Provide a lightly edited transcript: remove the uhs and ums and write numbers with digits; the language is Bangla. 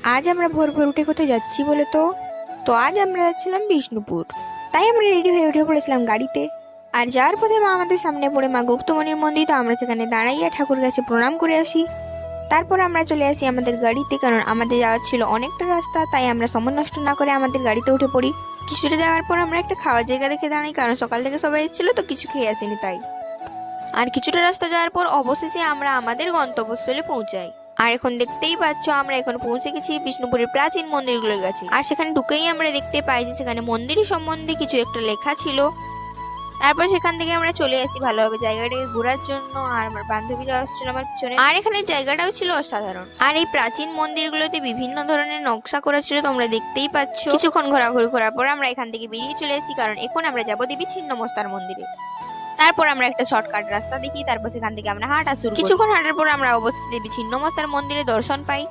আজ আমরা ভোর ভোর উঠে কোথায় যাচ্ছি বলে তো? আজ আমরা যাচ্ছিলাম বিষ্ণুপুর। তাই আমরা রেডি হয়ে উঠে পড়েছিলাম গাড়িতে। আর যাওয়ার পথে মা আমাদের সামনে পড়ে মা গুপ্তমণির মন্দির, তো আমরা সেখানে দাঁড়াইয়া ঠাকুর কাছে প্রণাম করে আসি। তারপর আমরা চলে আসি আমাদের গাড়িতে, কারণ আমাদের যাওয়ার ছিল অনেকটা রাস্তা, তাই আমরা সময় নষ্ট না করে আমাদের গাড়িতে উঠে পড়ি। কিছুটা যাওয়ার পর আমরা একটা খাওয়ার জায়গা দেখে দাঁড়াই, কারণ সকাল থেকে সবাই এসেছিল তো কিছু খেয়ে আসেনি তাই। আর কিছুটা রাস্তা যাওয়ার পর অবশেষে আমরা আমাদের গন্তব্যস্থলে পৌঁছাই। আর এখন দেখতেই পাচ্ছ আমরা এখন পৌঁছে গেছি বিষ্ণুপুরের প্রাচীন মন্দিরগুলোর কাছে। আর সেখানে ঢুকেই আমরা দেখতে পাই যে সেখানে মন্দিরের সম্বন্ধে কিছু একটা লেখা ছিল। তারপর সেখান থেকে আমরা চলে আসি ভালোভাবে জায়গাটাকে ঘোরার জন্য, আর আমার বান্ধবীরা আসছিল আমার পিছনে। আর এখানে জায়গাটাও ছিল অসাধারণ। আর এই প্রাচীন মন্দিরগুলোতে বিভিন্ন ধরনের নকশা করা ছিল, তোমরা দেখতেই পাচ্ছ। কিছুক্ষণ ঘোরাঘুরি করার পর আমরা এখান থেকে বেরিয়ে চলে এসেছি, কারণ এখন আমরা যাবো দেবী ছিন্নমস্তার মন্দিরে। তারপর আমরা একটা শর্টকাট রাস্তা দেখি, তারপর সেখান থেকে আমরা হাঁটা শুরু করি। কিছুক্ষণ হাঁটার পর আমরা অবশ্যই দেবী ছিন্নমস্তার মন্দিরে দর্শন পাই।